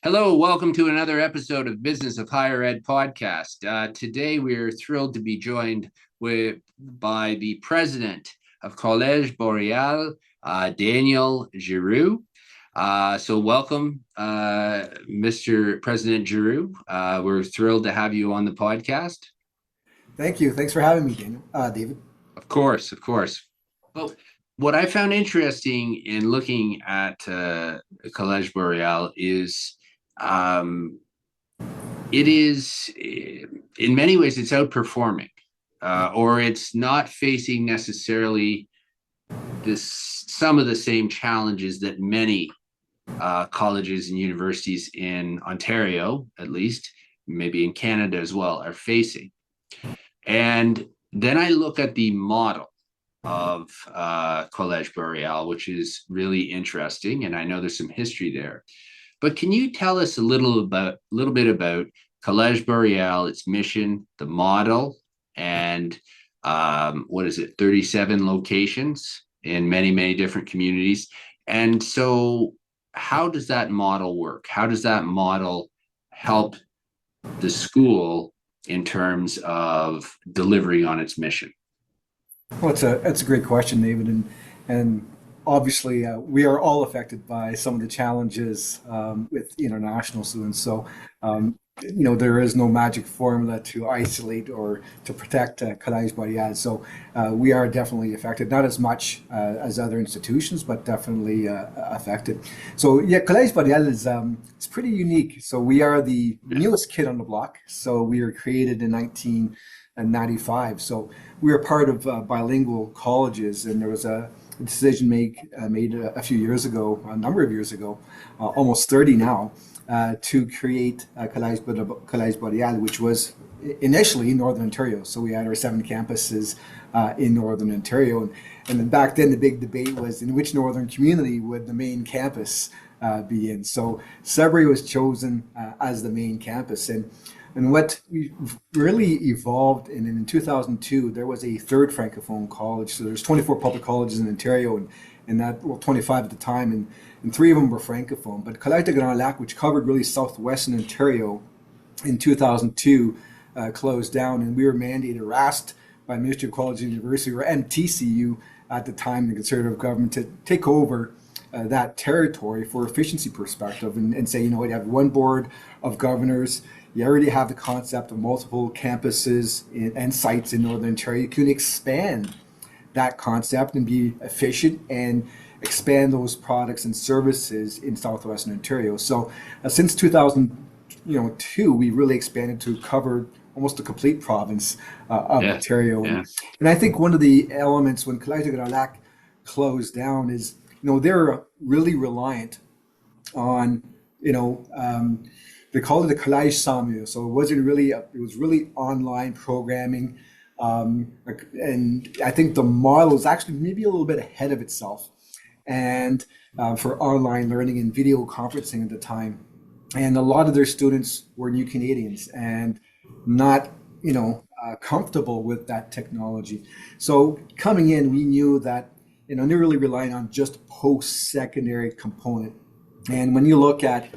Hello, welcome to another episode of Business of Higher Ed podcast. Today, we're thrilled to be joined by the president of Collège Boréal, Daniel Giroux. So welcome, Mr. President Giroux. We're thrilled to have you on the podcast. Thank you. Thanks for having me, Daniel, David. Of course. Well, what I found interesting in looking at Collège Boréal is it is, in many ways, it's outperforming, or it's not facing necessarily some of the same challenges that many colleges and universities in Ontario, at least, maybe in Canada as well, are facing. And then I look at the model of Collège Boréal, which is really interesting, and I know there's some history there. But can you tell us a little bit about Collège Boréal, its mission, the model, and 37 locations in many different communities? And so how does that model work? How does that model help the school in terms of delivering on its mission? Well, that's a great question, David, and obviously we are all affected by some of the challenges with international students. So there is no magic formula to isolate or to protect Collège Boréal. So we are definitely affected, not as much as other institutions, but definitely affected. So yeah, Collège Boréal is it's pretty unique. So we are the newest kid on the block. So we were created in 1995. So we were part of bilingual colleges, and there was a decision made a few years ago, a number of years ago, almost 30 now, to create Collège Boréal, which was initially in Northern Ontario. So we had our 7 campuses in Northern Ontario. And then back then, the big debate was in which northern community would the main campus be in. So Sudbury was chosen as the main campus. And what we really evolved in 2002, there was a third Francophone college. So there's 24 public colleges in Ontario, and 25 at the time, and 3 of them were Francophone. But Collège de Grand Lac, which covered really southwestern Ontario, in 2002 closed down, and we were mandated or asked by Ministry of College and University, or MTCU at the time, the Conservative government, to take over that territory for efficiency perspective and say, you have one board of governors. You already have the concept of multiple campuses and sites in Northern Ontario. You can expand that concept and be efficient and expand those products and services in southwestern Ontario. So since 2002, we really expanded to cover almost the complete province of Ontario. Yeah. And I think one of the elements when Collège de Grand Lac closed down is, they're really reliant on, they called it the Collège sans mur. So it wasn't really, it was really online programming. And I think the model is actually maybe a little bit ahead of itself and for online learning and video conferencing at the time. And a lot of their students were new Canadians and not, comfortable with that technology. So coming in, we knew that, they're really relying on just post-secondary component. And when you look at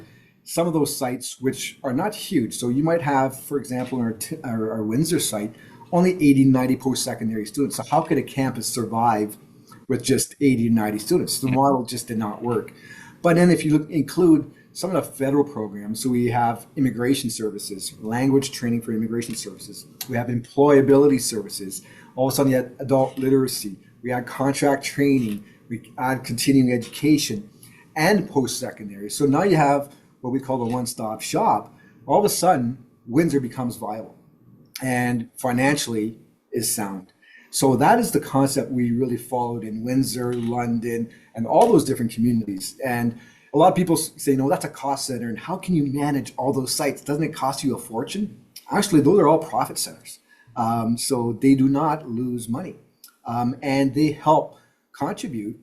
some of those sites, which are not huge, so you might have, for example, our Windsor site, only 80, 90 post-secondary students. So how could a campus survive with just 80 to 90 students? The model just did not work. But then if you include some of the federal programs, so we have immigration services, language training for immigration services, we have employability services, all of a sudden you had adult literacy, we had contract training, we add continuing education and post-secondary. So now you have what we call the one-stop shop. All of a sudden, Windsor becomes viable and financially is sound. So that is the concept we really followed in Windsor, London, and all those different communities. And a lot of people say, no, that's a cost center. And how can you manage all those sites? Doesn't it cost you a fortune? Actually, those are all profit centers. So they do not lose money. And they help contribute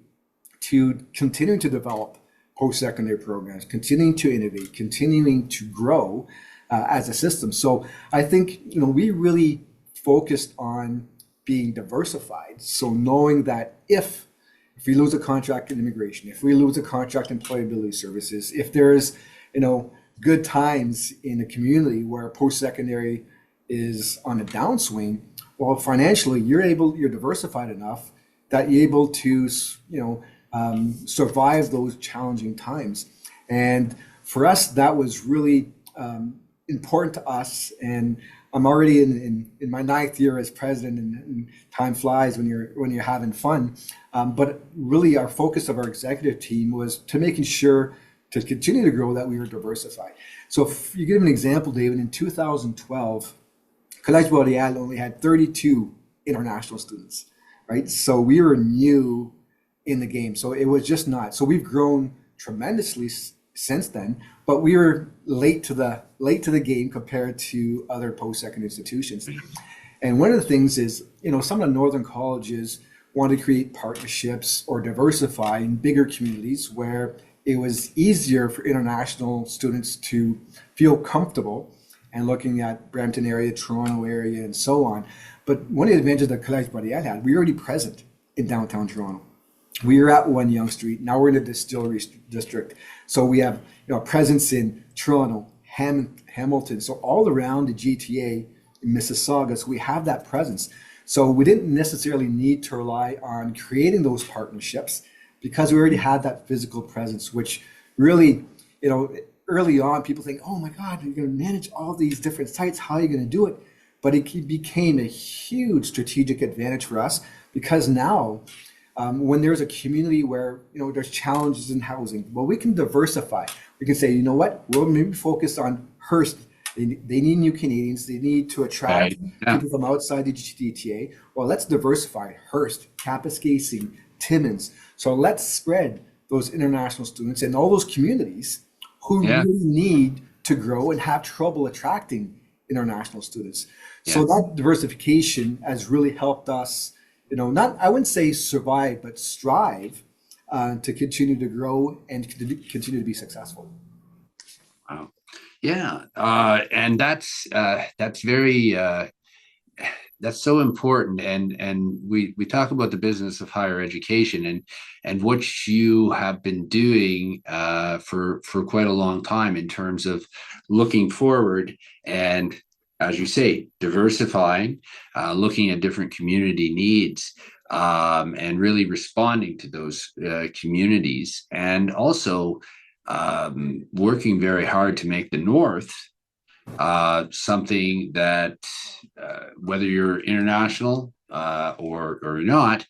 to continuing to develop post-secondary programs, continuing to innovate, continuing to grow as a system. So I think, we really focused on being diversified. So knowing that if if we lose a contract in immigration, if we lose a contract in employability services, if there's, good times in a community where post-secondary is on a downswing, well, financially, you're diversified enough that you're able to, survive those challenging times. And for us, that was really important to us. And I'm already in my ninth year as president, and time flies when you're having fun. But really, our focus of our executive team was to making sure to continue to grow that we were diversified. So, if you give an example, David, in 2012, Collège Boréal only had 32 international students, right? So we were new in the game. So it was just not. So we've grown tremendously since then, but we were late to the game compared to other post-secondary institutions. And one of the things is, some of the northern colleges want to create partnerships or diversify in bigger communities where it was easier for international students to feel comfortable and looking at Brampton area, Toronto area, and so on. But one of the advantages that Collège Boréal had, we were already present in downtown Toronto. We were at 1 Yonge Street. Now we're in the Distillery District. So we have presence in Toronto, Hamilton. So all around the GTA, in Mississauga, so we have that presence. So we didn't necessarily need to rely on creating those partnerships because we already had that physical presence, which really, early on, people think, oh my God, you're going to manage all these different sites. How are you going to do it? But it became a huge strategic advantage for us because now, when there's a community where there's challenges in housing, well, we can diversify. We can say, you know what, we'll maybe focus on Hearst. They need new Canadians. They need to attract people from outside the GTA. Well, let's diversify Hearst, Kapuskasing, Timmins. So let's spread those international students in all those communities who really need to grow and have trouble attracting international students. So that diversification has really helped us, I wouldn't say survive, but strive to continue to grow and continue to be successful. Wow. Yeah. And that's very, that's so important. And we talk about the business of higher education and what you have been doing for quite a long time in terms of looking forward and, as you say, diversifying, looking at different community needs, and really responding to those communities, and also working very hard to make the North something that, whether you're international or not,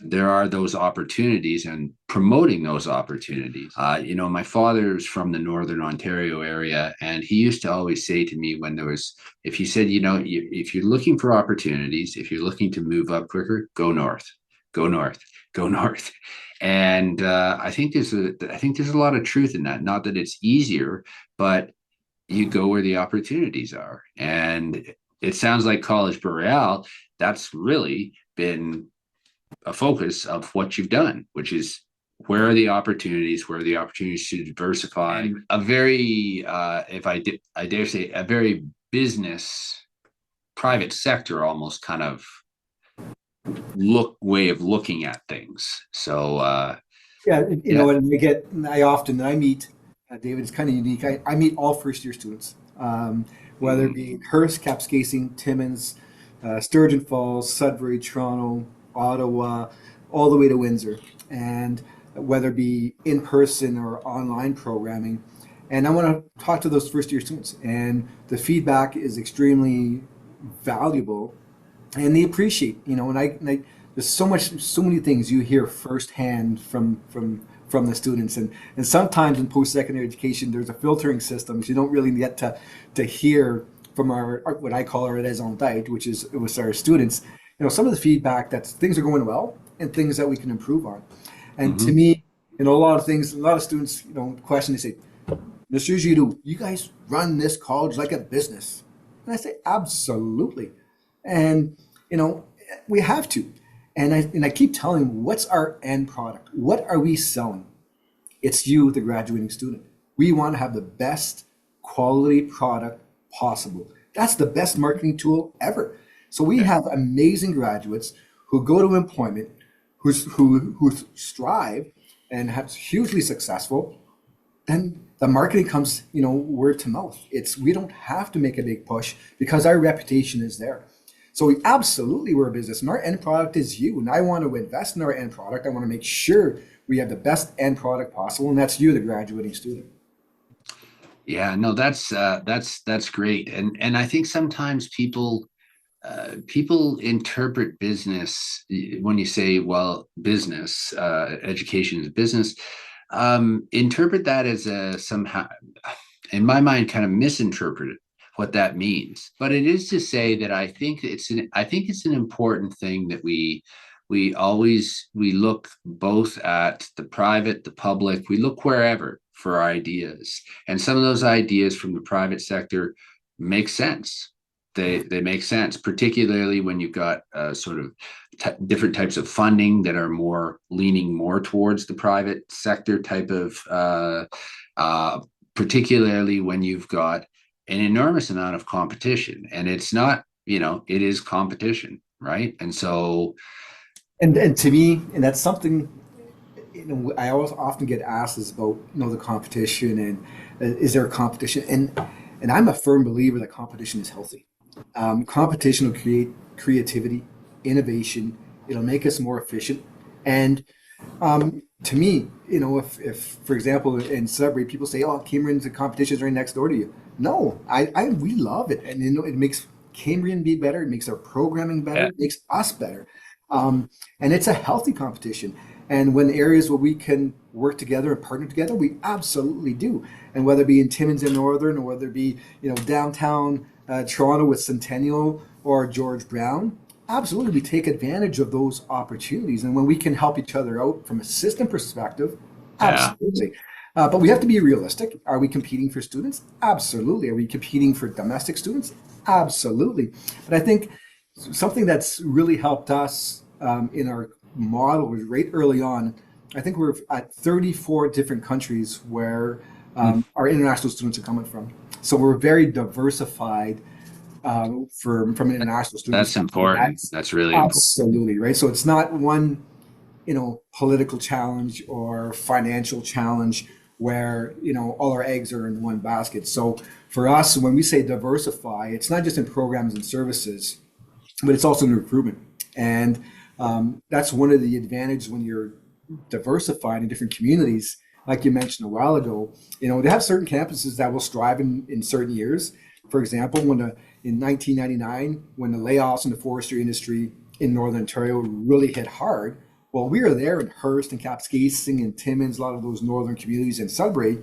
there are those opportunities and promoting those opportunities. My father's from the Northern Ontario area, and he used to always say to me if he said, if you're looking for opportunities, if you're looking to move up quicker, go north, go north, go north. And I think there's a lot of truth in that. Not that it's easier, but you go where the opportunities are. And it sounds like Collège Boréal, that's really been a focus of what you've done, which is where are the opportunities to diversify. And a very, I dare say, a very business, private sector almost kind of way of looking at things. So I meet David, it's kind of unique. I meet all first year students, whether it be Hearst, Kapuskasing, Timmins, Sturgeon Falls, Sudbury, Toronto, Ottawa, all the way to Windsor, and whether it be in person or online programming. And I want to talk to those first year students, and the feedback is extremely valuable, and they appreciate, and there's so many things you hear firsthand from the students, and sometimes in post-secondary education there's a filtering system, so you don't really get to hear from our what I call our raison d'être, which is with our students, some of the feedback that things are going well and things that we can improve on. And to me, a lot of students, question, they say, Mr. Giroux, you guys run this college like a business. And I say, absolutely. And, we have to. And I keep telling them, what's our end product? What are we selling? It's you, the graduating student. We want to have the best quality product possible. That's the best marketing tool ever. So we have amazing graduates who go to employment, who strive and have hugely successful, then the marketing comes, word to mouth. We don't have to make a big push because our reputation is there. So we're a business and our end product is you. And I want to invest in our end product. I want to make sure we have the best end product possible. And that's you, the graduating student. Yeah, no, that's great. And I think sometimes people interpret business when you say, well, business, education is business, interpret that as a somehow, in my mind, kind of misinterpreted what that means. But it is to say that I think it's an important thing that we look both at the private, the public, we look wherever for ideas. And some of those ideas from the private sector make sense. They make sense, particularly when you've got sort of different types of funding that are more leaning more towards the private sector type of, particularly when you've got an enormous amount of competition, and it's not, it is competition, right? And so, And to me, and that's something, I always often get asked is about, the competition and is there a competition? And I'm a firm believer that competition is healthy. Competition will create creativity, innovation. It'll make us more efficient. And to me, if for example in Sudbury, people say, "Oh, Cameron's competition is right next door to you." No, we love it, and it makes Cambrian be better. It makes our programming better. yeah, It makes us better, and it's a healthy competition. And when areas where we can work together and partner together, we absolutely do. And whether it be in Timmins and Northern, or whether it be downtown Toronto with Centennial or George Brown, absolutely we take advantage of those opportunities. And when we can help each other out from a system perspective, yeah. absolutely. But we have to be realistic. Are we competing for students? Absolutely. Are we competing for domestic students? Absolutely. But I think something that's really helped us in our model was right early on. I think we're at 34 different countries where our international students are coming from. So we're very diversified from an international student That's perspective. important. That's That's really important. absolutely right. So it's not one, political challenge or financial challenge where, all our eggs are in one basket. So for us, when we say diversify, it's not just in programs and services, but it's also in recruitment. And that's one of the advantages when you're diversified in different communities. Like you mentioned a while ago, they have certain campuses that will strive in certain years. For example, in 1999, when the layoffs in the forestry industry in Northern Ontario really hit hard, well, we were there in Hearst and Kapuskasing and Timmins, a lot of those northern communities in Sudbury,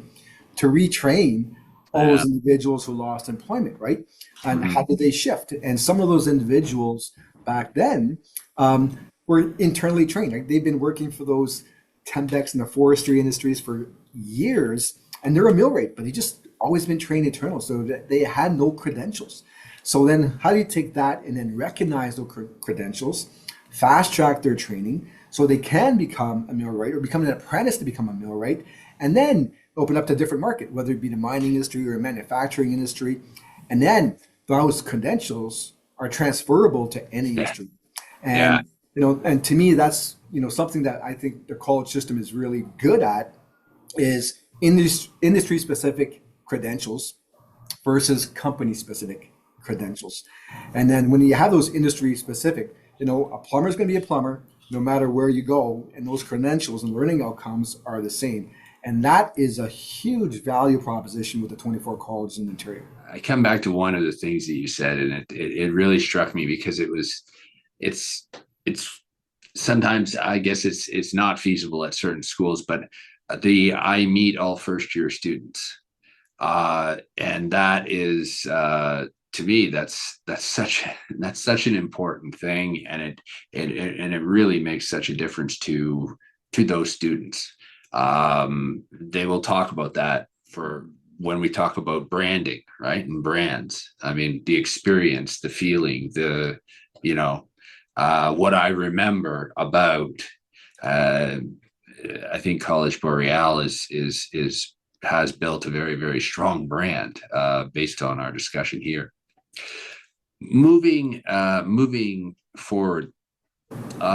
to retrain all Yeah. those individuals who lost employment, right? And Mhm. how did they shift? And some of those individuals back then were internally trained. Right? They've been working for those Tembecs in the forestry industries for years, and they're a millwright, but they just always been trained internal, so that they had no credentials. So then, how do you take that and then recognize those credentials, fast track their training, so they can become a millwright or become an apprentice to become a millwright, and then open up to a different market, whether it be the mining industry or manufacturing industry, and then those credentials are transferable to any Yeah. industry. Yeah. And and to me, that's something that I think the college system is really good at is industry specific credentials versus company specific credentials. And then when you have those industry specific, a plumber is going to be a plumber no matter where you go, and those credentials and learning outcomes are the same. And that is a huge value proposition with the 24 colleges in Ontario. I come back to one of the things that you said, and it really struck me because it's it's sometimes I guess it's not feasible at certain schools, but I meet all first year students, and that is to me that's such an important thing, and it really makes such a difference to those students. They will talk about that for when we talk about branding, right? And brands. I mean, the experience, the feeling, you know, what I remember about, uh, I think College Boreal has built a very, very strong brand based on our discussion here. Moving forward,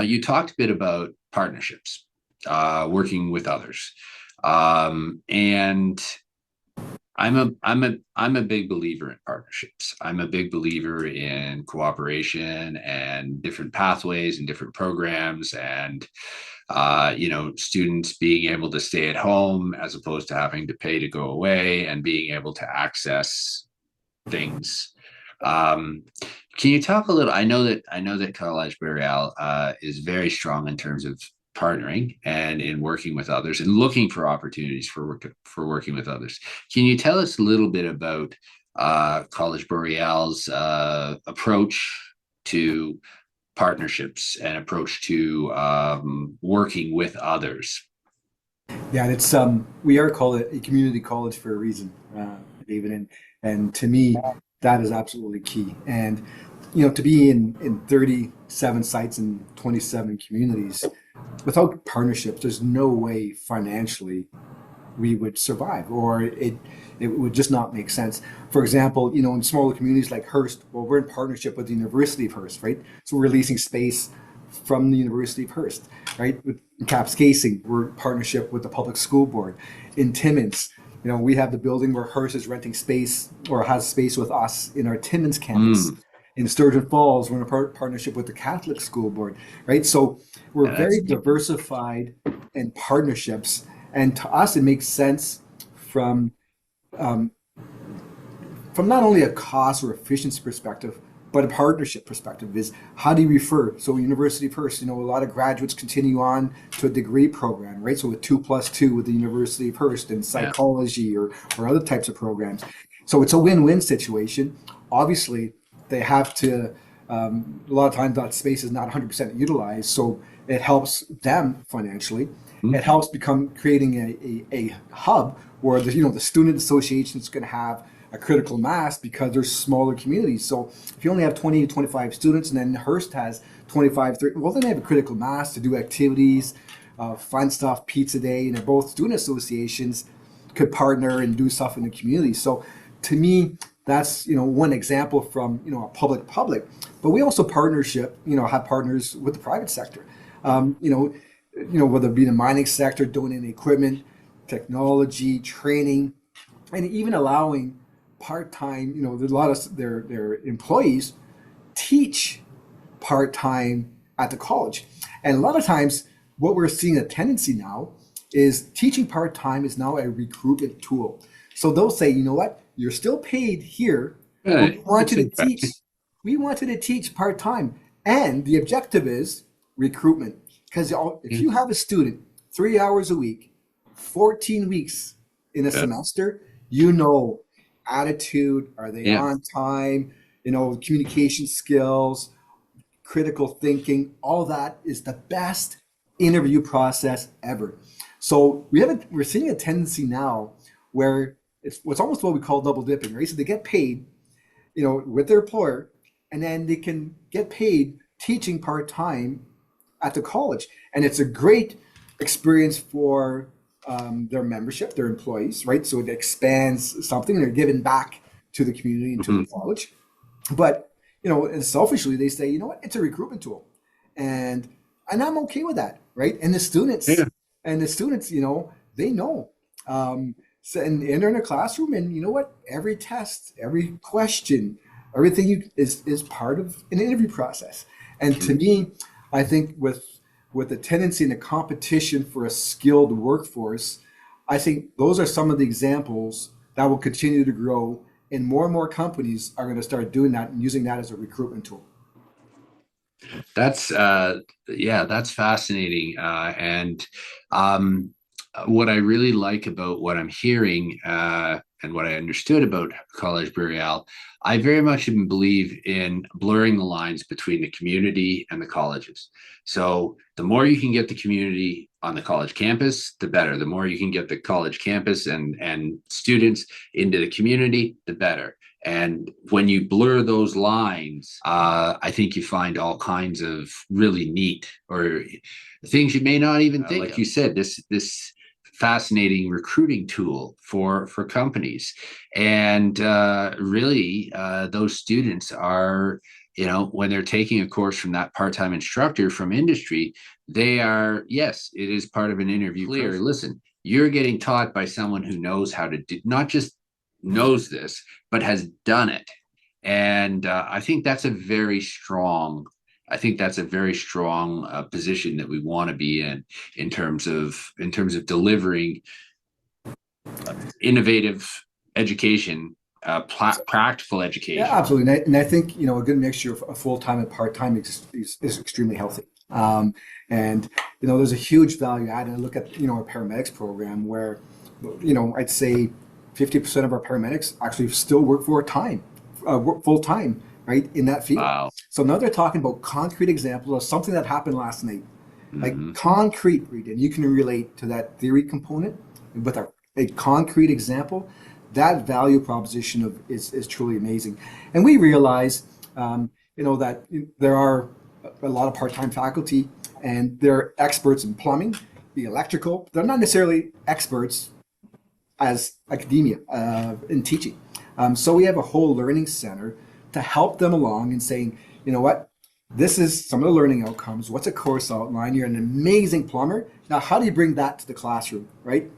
you talked a bit about partnerships, working with others. And I'm a big believer in partnerships. I'm a big believer in cooperation and different pathways and different programs, and students being able to stay at home as opposed to having to pay to go away, and being able to access things. Can you talk a little? I know that Collège Boréal is very strong in terms of partnering and in working with others and looking for opportunities for working with others. Can you tell us a little bit about Collège Boréal's approach to partnerships and approach to working with others? Yeah, it's we are called a community college for a reason, David, and to me that is absolutely key. And to be in 37 sites in 27 communities without partnerships, there's no way financially we would survive, or it would just not make sense. For example, in smaller communities like Hearst, well, we're in partnership with the University of Hearst, right? So we're leasing space from the University of Hearst, right? With Casing, we're in partnership with the public school board. In Timmins, we have the building where Hearst is renting space or has space with us in our Timmins campus. In Sturgeon Falls, we're in a partnership with the Catholic School Board, right? So we're very diversified in partnerships, and to us, it makes sense from not only a cost or efficiency perspective, but a partnership perspective. Is how do you refer? So University of Hearst, a lot of graduates continue on to a degree program, right? So a 2+2 with the University of Hearst in psychology or other types of programs. So it's a win-win situation. Obviously, they have to, a lot of times that space is not 100% utilized, so it helps them financially. It helps creating a hub where the student association is going to have a critical mass because there's smaller communities. So if you only have 20 to 25 students, and then Hearst has 25, 30, well, then they have a critical mass to do activities, fun stuff, pizza day, and both student associations could partner and do stuff in the community. So to me, that's one example from a public, but we also have partners with the private sector. Whether it be the mining sector, donating equipment, technology, training, and even allowing part-time. There's a lot of their employees teach part-time at the college, and a lot of times what we're seeing a tendency now is teaching part-time is now a recruitment tool. So they'll say, you know what, you're still paid here. But we want you to teach part-time. And the objective is recruitment. Because if you have a student 3 hours a week, 14 weeks in a semester, attitude, are they on time, communication skills, critical thinking, all that is the best interview process ever. So we're seeing a tendency now where it's almost what we call double dipping, right? So they get paid, with their employer, and then they can get paid teaching part-time at the college. And it's a great experience for their membership, their employees, right? So it expands something, they're giving back to the community and to the college. But, and selfishly, they say, it's a recruitment tool. And I'm okay with that, right? And the students, they know. So, and they're in a classroom, and every test, every question, everything is part of an interview process. And to me, I think with the tendency and the competition for a skilled workforce, I think those are some of the examples that will continue to grow, and more companies are going to start doing that and using that as a recruitment tool. That's fascinating. And what I really like about what I'm hearing and what I understood about Collège Boréal, I very much believe in blurring the lines between the community and the colleges. So the more you can get the community on the college campus, the better. The more you can get the college campus and students into the community, the better. And when you blur those lines, I think you find all kinds of really neat or things you may not even think. Like you said, this fascinating recruiting tool for companies. And really, those students are, when they're taking a course from that part-time instructor from industry, they are, yes, it is part of an interview. Clear. Listen, you're getting taught by someone who knows how to do, not just knows this, but has done it. And I think that's a very strong. I think that's a very strong position that we want to be in terms of delivering innovative education, practical Yeah, education. absolutely. And I think, a good mixture of full-time and part-time is extremely healthy. And, there's a huge value add. And I look at, our paramedics program where, I'd say 50% of our paramedics actually still work work full-time, right, in that field. Wow. So now they're talking about concrete examples of something that happened last night, like Mm-hmm. concrete, Reed, and you can relate to that theory component with a concrete example. That value proposition is truly amazing. And we realize, that there are a lot of part-time faculty and they're experts in plumbing, the electrical. They're not necessarily experts as academia in teaching. So we have a whole learning center to help them along in saying, you know what, this is some of the learning outcomes. What's a course outline? You're an amazing plumber. Now, how do you bring that to the classroom, right?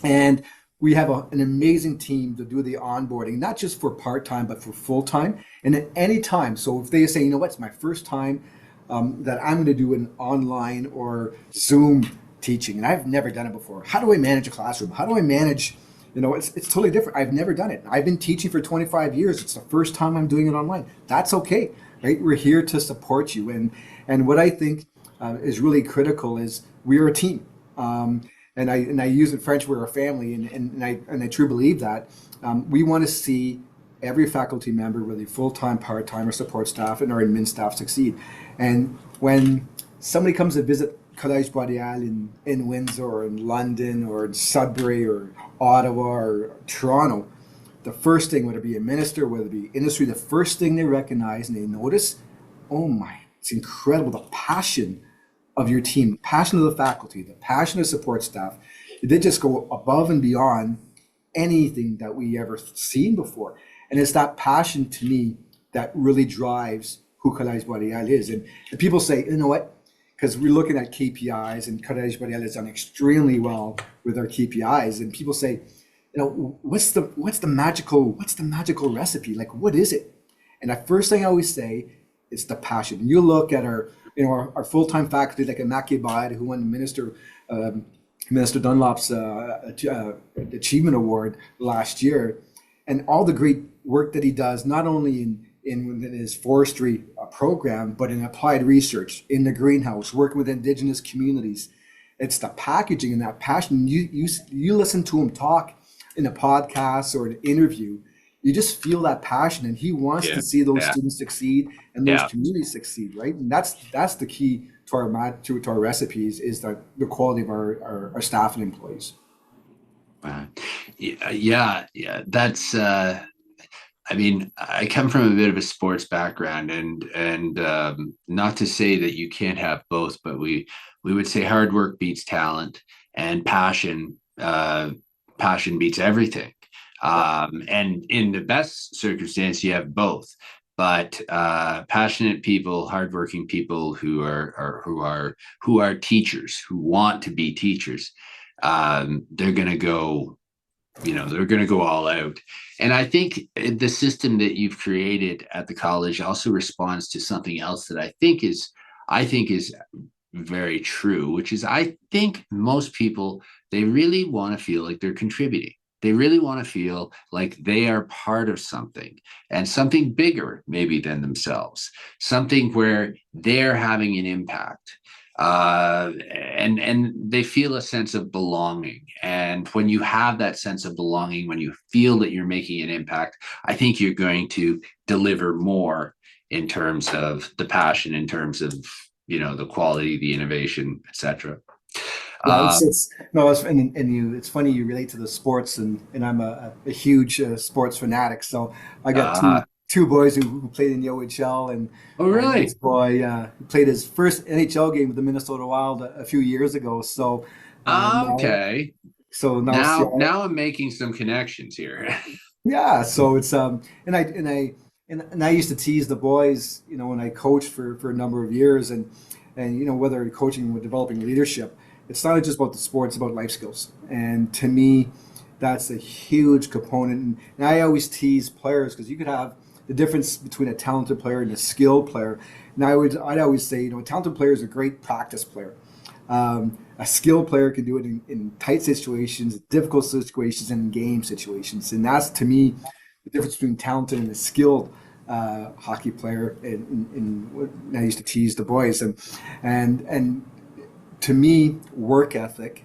And we have an amazing team to do the onboarding, not just for part-time, but for full-time and at any time. So if they say, you know what, it's my first time that I'm going to do an online or Zoom teaching, and I've never done it before. How do I manage a classroom? How do I manage, it's totally different. I've never done it. I've been teaching for 25 years. It's the first time I'm doing it online. That's okay, right? We're here to support you. And what I think is really critical is we are a team. And I use in French, we're a family, and I truly believe that. We want to see every faculty member, whether full-time, part-time, or support staff, and our admin staff succeed. And when somebody comes to visit Collège Boréal in Windsor, or in London, or in Sudbury, or Ottawa, or Toronto, the first thing, whether it be a minister, whether it be industry, the first thing they recognize and they notice, oh my, it's incredible, the passion of your team, the passion of the faculty, the passion of support staff. They just go above and beyond anything that we ever seen before. And it's that passion to me that really drives who Collège Boréal is. And people say, you know what? Because we're looking at KPIs, and Collège Boréal has done extremely well with our KPIs. And people say, what's the magical recipe? Like, what is it? And the first thing I always say is the passion. You look at our full-time faculty, like Amaki Bide, who won Minister Dunlop's Achievement Award last year, and all the great work that he does, not only in his forestry program, but in applied research, in the greenhouse, working with Indigenous communities. It's the packaging and that passion. You listen to him talk in a podcast or an interview, you just feel that passion, and he wants to see those students succeed and those communities succeed, right? And that's the key to our recipes, is the quality of our staff and employees. Yeah. That's. I mean, I come from a bit of a sports background, and not to say that you can't have both, but we would say hard work beats talent, and passion beats everything. And in the best circumstance, you have both. But passionate people, hardworking people who are teachers, who want to be teachers, they're going to go. They're going to go all out. And I think the system that you've created at the college also responds to something else that I think is very true, which is, I think most people, they really want to feel like they're contributing. They really want to feel like they are part of something, and something bigger maybe than themselves, something where they're having an impact. And they feel a sense of belonging. And when you have that sense of belonging, when you feel that you're making an impact, I think you're going to deliver more in terms of the passion, in terms of the quality, the innovation, etc. Yeah, it's funny you relate to the sports, and I'm a huge sports fanatic. So I got two boys who played in the OHL, and Oh, really? this boy who played his first NHL game with the Minnesota Wild a few years ago. So Okay. now Now I'm making some connections here. yeah, so it's and I used to tease the boys, when I coached for a number of years, and whether coaching with developing leadership, it's not just about the sport, it's about life skills. And to me, that's a huge component. And I always tease players because you could have the difference between a talented player and a skilled player. And I'd always say, a talented player is a great practice player. A skilled player can do it in tight situations, difficult situations, and game situations. And that's, to me, the difference between talented and a skilled hockey player. In what I used to tease the boys. And to me, work ethic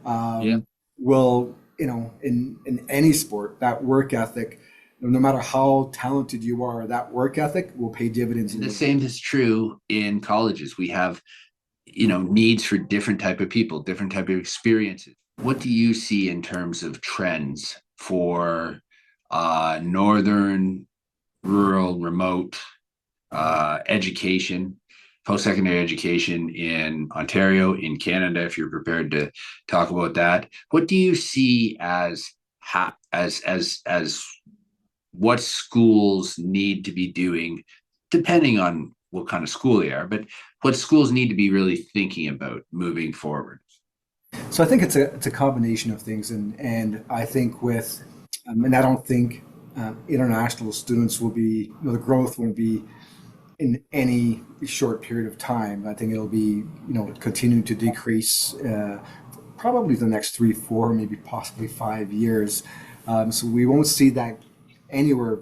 Yeah. will, in any sport, that work ethic, no matter how talented you are, that work ethic will pay dividends. The same is true in colleges. We have, needs for different type of people, different type of experiences. What do you see in terms of trends for northern, rural, remote education, post-secondary education in Ontario, in Canada, if you're prepared to talk about that? What do you see as what schools need to be doing, depending on what kind of school they are, but what schools need to be really thinking about moving forward? So I think it's a combination of things, and I think and I don't think international students will be, the growth won't be in any short period of time. I think it'll be, continuing to decrease probably the next 3, 4, maybe possibly 5 years. So we won't see that anywhere,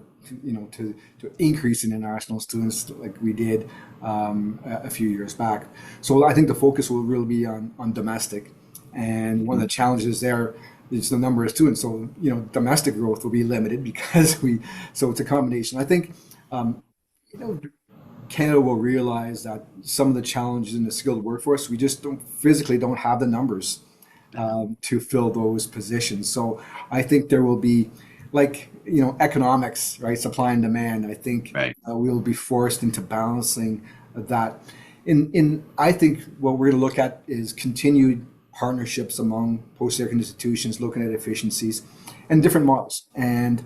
to increase in international students like we did a few years back. So I think the focus will really be on domestic. And one of the challenges there is the number of students. So, domestic growth will be limited because so it's a combination. I think, Canada will realize that some of the challenges in the skilled workforce, we just physically don't have the numbers to fill those positions. So I think there will be, like, economics, right? Supply and demand. I think Right. we'll be forced into balancing that. I think what we're going to look at is continued partnerships among post-secondary institutions, looking at efficiencies and different models. And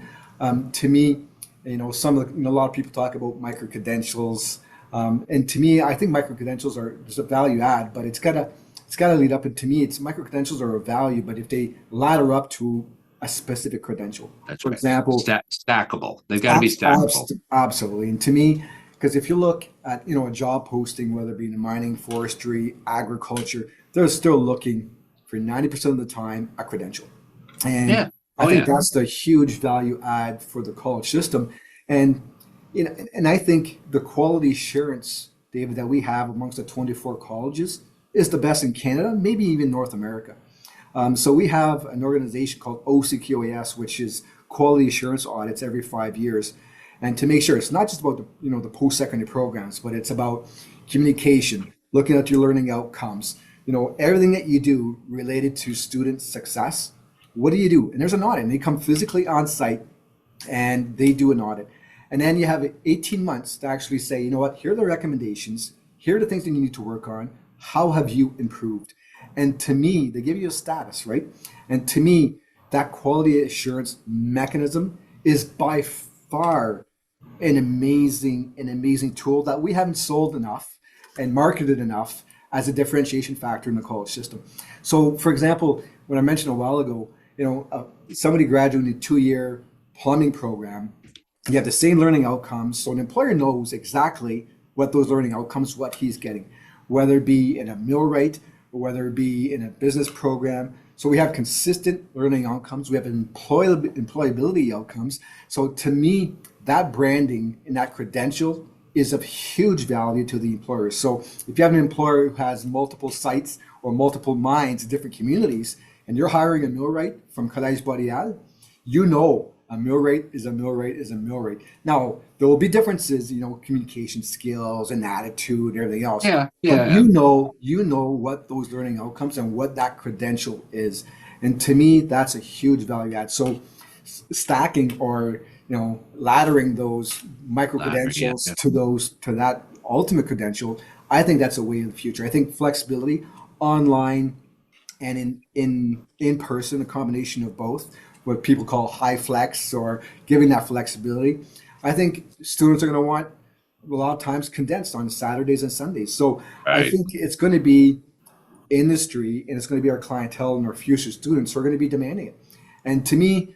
to me, some of a lot of people talk about micro credentials, and to me, I think micro credentials are just a value add, but it's gotta lead up. And to me, it's micro credentials are a value, but if they ladder up to a specific credential, That's for right. example, Stackable. They've got to be stackable. Absolutely. And to me, because if you look at a job posting, whether it be in mining, forestry, agriculture, they're still looking for 90% of the time a credential. And Yeah. I think that's the huge value add for the college system. And and I think the quality assurance, David, that we have amongst the 24 colleges is the best in Canada, maybe even North America. So we have an organization called OCQAS, which is quality assurance audits every 5 years. And to make sure it's not just about the post-secondary programs, but it's about communication, looking at your learning outcomes, everything that you do related to student success. What do you do? And there's an audit, and they come physically on site and they do an audit. And then you have 18 months to actually say, here are the recommendations, here are the things that you need to work on. How have you improved? And to me, they give you a status, right? And to me, that quality assurance mechanism is by far an amazing tool that we haven't sold enough and marketed enough as a differentiation factor in the college system. So, for example, when I mentioned a while ago, somebody graduating a 2-year plumbing program, you have the same learning outcomes. So an employer knows exactly what those learning outcomes, what he's getting, whether it be in a millwright or whether it be in a business program. So we have consistent learning outcomes. We have employability outcomes. So to me, that branding and that credential is of huge value to the employer. So if you have an employer who has multiple sites or multiple mines in different communities, and you're hiring a millwright from Collège Boréal, a millwright is a millwright is a millwright. Now, there will be differences, communication skills and attitude and everything else. Yeah. But you know what those learning outcomes and what that credential is. And to me, that's a huge value add. So stacking or, laddering those micro credentials to that ultimate credential, I think that's a way of the future. I think flexibility online and in person, a combination of both, what people call high flex or giving that flexibility. I think students are going to want a lot of times condensed on Saturdays and Sundays. So I Right. think it's going to be industry, and it's going to be our clientele and our future students who are going to be demanding it. And to me,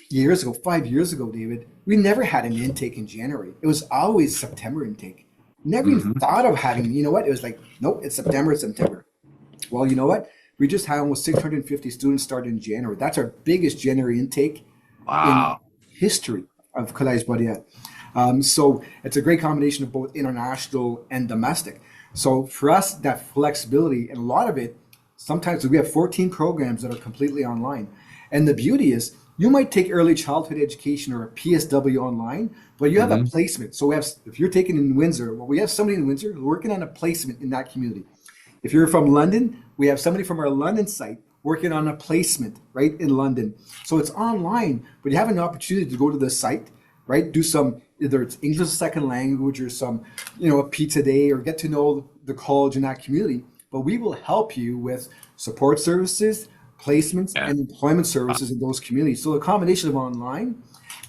years ago, 5 years ago, David, we never had an intake in January. It was always September intake. Never even thought of having, it was like, nope, it's September, it's September. Well, you know what? We just had almost 650 students start in January. That's our biggest January intake in history of Collège Boréal. So it's a great combination of both international and domestic. So for us, that flexibility, and a lot of it, sometimes we have 14 programs that are completely online. And the beauty is, you might take early childhood education or a PSW online, but you have a placement. So if you're taking in Windsor, well, we have somebody in Windsor working on a placement in that community. If you're from London, we have somebody from our London site working on a placement right in London. So it's online, but you have an opportunity to go to the site, right? Do some, either it's English as a second language or some, a pizza day, or get to know the college in that community. But we will help you with support services, placements, and employment services in those communities. So a combination of online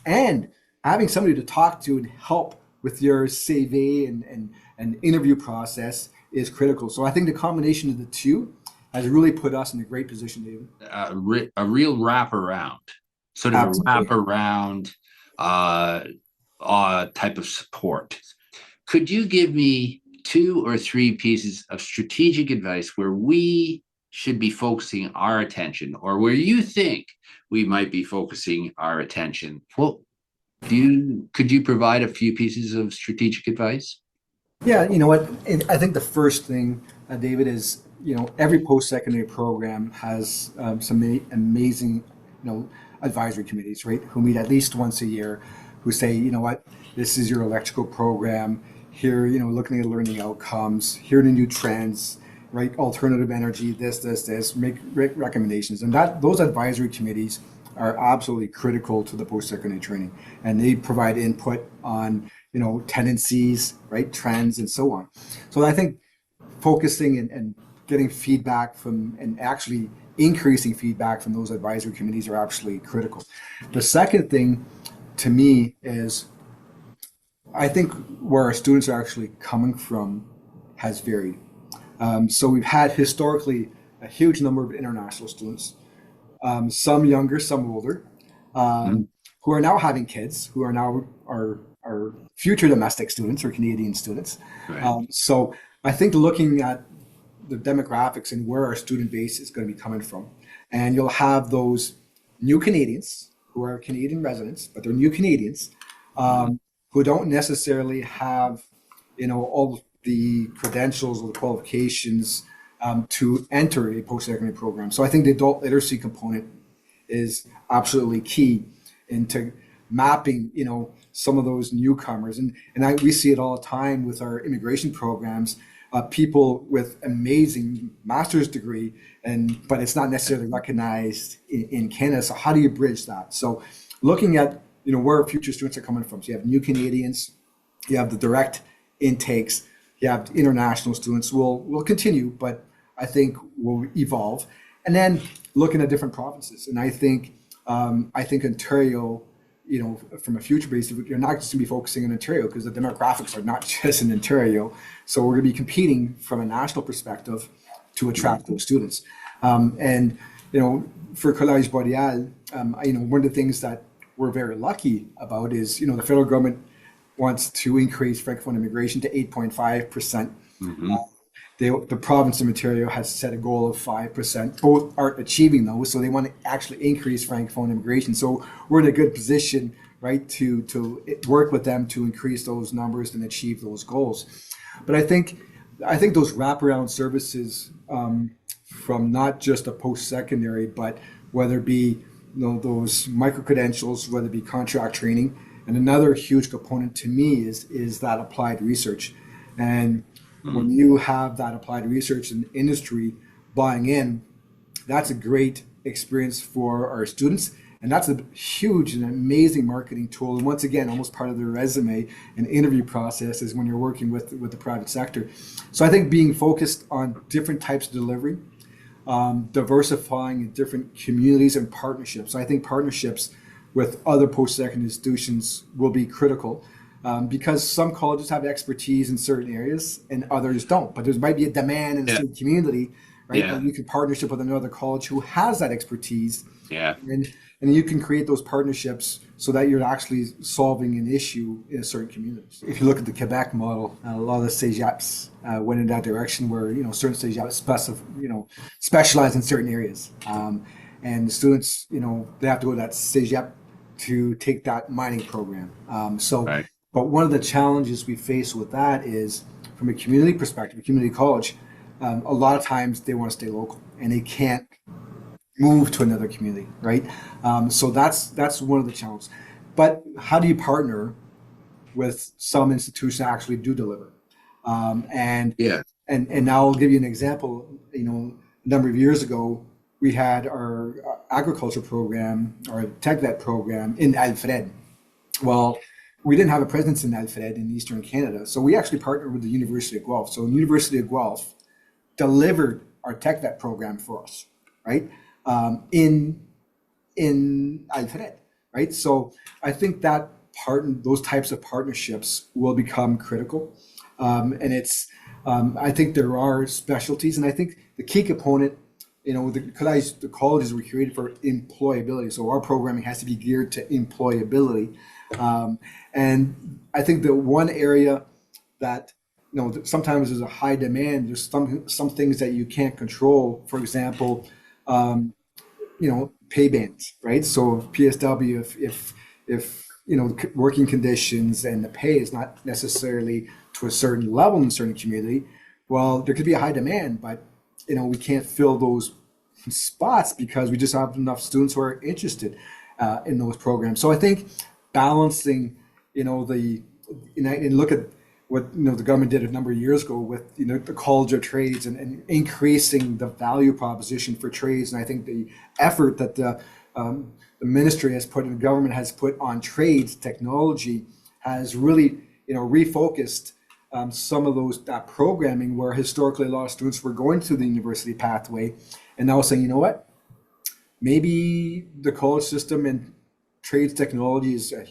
and having somebody to talk to and help with your CV and interview process is critical. So I think the combination of the two has really put us in a great position, David. A real wraparound, sort of Absolutely. a wraparound type of support. Could you give me 2 or 3 pieces of strategic advice where we should be focusing our attention, or where you think we might be focusing our attention? Well, could you provide a few pieces of strategic advice? Yeah, you know what? I think the first thing, David, is every post-secondary program has some amazing advisory committees, right? Who meet at least once a year, who say, what, this is your electrical program. Here, looking at learning outcomes. Here are the new trends, right? Alternative energy, this. Make recommendations, and those advisory committees are absolutely critical to the post-secondary training, and they provide input on tendencies, right, trends, and so on. So I think focusing and getting feedback from, and actually increasing feedback from those advisory committees are absolutely critical. The second thing to me is, I think where our students are actually coming from has varied. So we've had historically a huge number of international students, some younger, some older, who are now having kids, who are now our future domestic students or Canadian students. Right. So I think looking at the demographics and where our student base is going to be coming from, and you'll have those new Canadians who are Canadian residents, but they're new Canadians who don't necessarily have, all the credentials or the qualifications to enter a post-secondary program. So I think the adult literacy component is absolutely key into mapping, some of those newcomers. And we see it all the time with our immigration programs, people with amazing master's degree, but it's not necessarily recognized in Canada. So how do you bridge that? So looking at, where our future students are coming from. So you have new Canadians, you have the direct intakes, you have international students. We'll continue, but I think we'll evolve. And then looking at different provinces. And I think Ontario, from a future basis, you're not just going to be focusing on Ontario because the demographics are not just in Ontario. So we're going to be competing from a national perspective to attract those students. And for Collège Boréal, one of the things that we're very lucky about is, the federal government wants to increase Francophone immigration to 8.5%. The province of Ontario has set a goal of 5%. Both aren't achieving those, so they want to actually increase Francophone immigration. So we're in a good position, right, to work with them to increase those numbers and achieve those goals. But I think those wraparound services from not just a post-secondary, but whether it be those micro-credentials, whether it be contract training, and another huge component to me is that applied research. And when you have that applied research and industry buying in, that's a great experience for our students. And that's a huge and amazing marketing tool. And once again, almost part of their resume and interview process is when you're working with the private sector. So I think being focused on different types of delivery, diversifying in different communities and partnerships. So I think partnerships with other post-secondary institutions will be critical. because some colleges have expertise in certain areas and others don't. But there might be a demand in a Yeah. certain community, right? Yeah. But you could partnership with another college who has that expertise, Yeah. and you can create those partnerships so that you're actually solving an issue in a certain community. If you look at the Quebec model, a lot of the CEGEPs went in that direction, where certain CEGEPs specialize in certain areas, and students they have to go to that CEGEP to take that mining program. Right. But one of the challenges we face with that is, from a community perspective, a community college, a lot of times they want to stay local and they can't move to another community, right? So that's one of the challenges. But how do you partner with some institutions that actually do deliver? And Yeah. and now I'll give you an example. A number of years ago, we had our agriculture program, our tech vet program in Alfred. Well, we didn't have a presence in Alfred in Eastern Canada, so we actually partnered with the University of Guelph. So the University of Guelph delivered our tech vet program for us, right? In Alfred, right? So I think that those types of partnerships will become critical, and it's. I think there are specialties, and I think the key component, the colleges were created for employability, so our programming has to be geared to employability, and I think the one area that sometimes there's a high demand. There's some things that you can't control. For example, pay bands, right? So PSW, if working conditions and the pay is not necessarily to a certain level in a certain community, well, there could be a high demand, but we can't fill those spots because we just have enough students who are interested in those programs. So I think balancing, and look at what the government did a number of years ago with the College of Trades and increasing the value proposition for trades, and I think the effort that the ministry has put and the government has put on trades technology has really refocused some of that programming, where historically a lot of students were going through the university pathway and now saying, maybe the college system and trades technology is a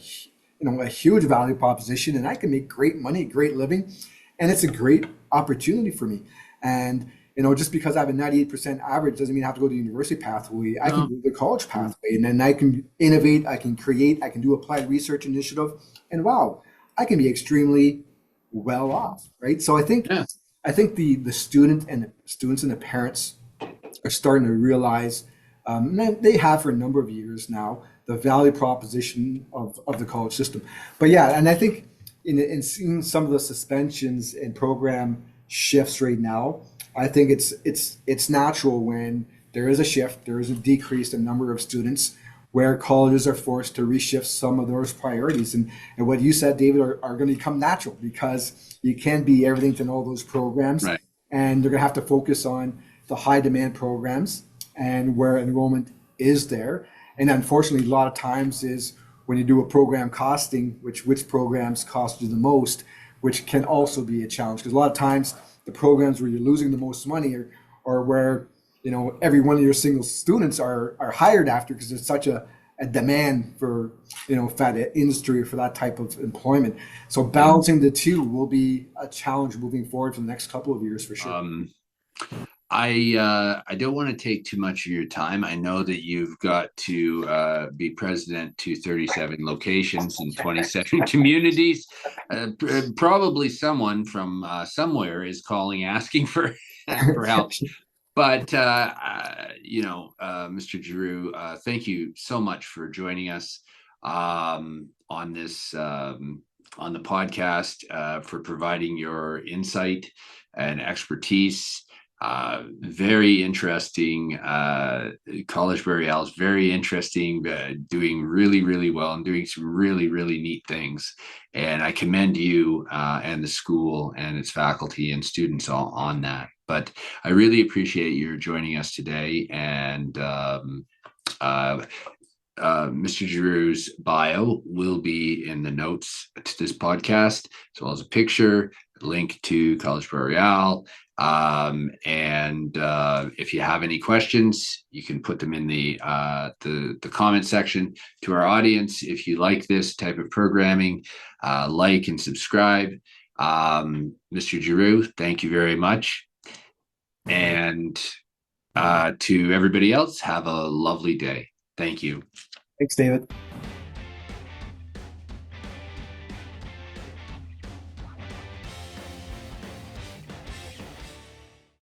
huge value proposition, and I can make great money, great living, and it's a great opportunity for me. And just because I have a 98% average doesn't mean I have to go to the university pathway. I can do the college pathway, and then I can innovate, I can create, I can do applied research initiative, and wow, I can be extremely well off, right? So I think the students and the parents are starting to realize, and they have for a number of years now, the value proposition of the college system. But yeah, and I think in seeing some of the suspensions and program shifts right now, I think it's natural when there is a shift, there is a decrease in number of students, where colleges are forced to reshift some of those priorities. And what you said, David, are going to become natural, because you can't be everything to all those programs. Right. And they're going to have to focus on the high demand programs and where enrollment is there. And unfortunately, a lot of times is when you do a program costing, which programs cost you the most, which can also be a challenge, because a lot of times the programs where you're losing the most money or where every one of your single students are hired after, because there's such a demand for for that industry, for that type of employment. So balancing the two will be a challenge moving forward for the next couple of years, for sure. I don't want to take too much of your time. I know that you've got to be president to 37 locations in 27 communities. Probably someone from somewhere is calling, asking for help. But Mr. Giroux, thank you so much for joining us on this on the podcast, for providing your insight and expertise. Very interesting. College Boreal is very interesting, doing really, really well and doing some really, really neat things. And I commend you and the school and its faculty and students all on that. But I really appreciate your joining us today. And Mr. Giroux's bio will be in the notes to this podcast, as well as a picture, link to College Boreal. And if you have any questions, you can put them in the comment section. To our audience, if you like this type of programming, like and subscribe. Mr. Giroux, thank you very much. And to everybody else, have a lovely day. Thank you. Thanks, David.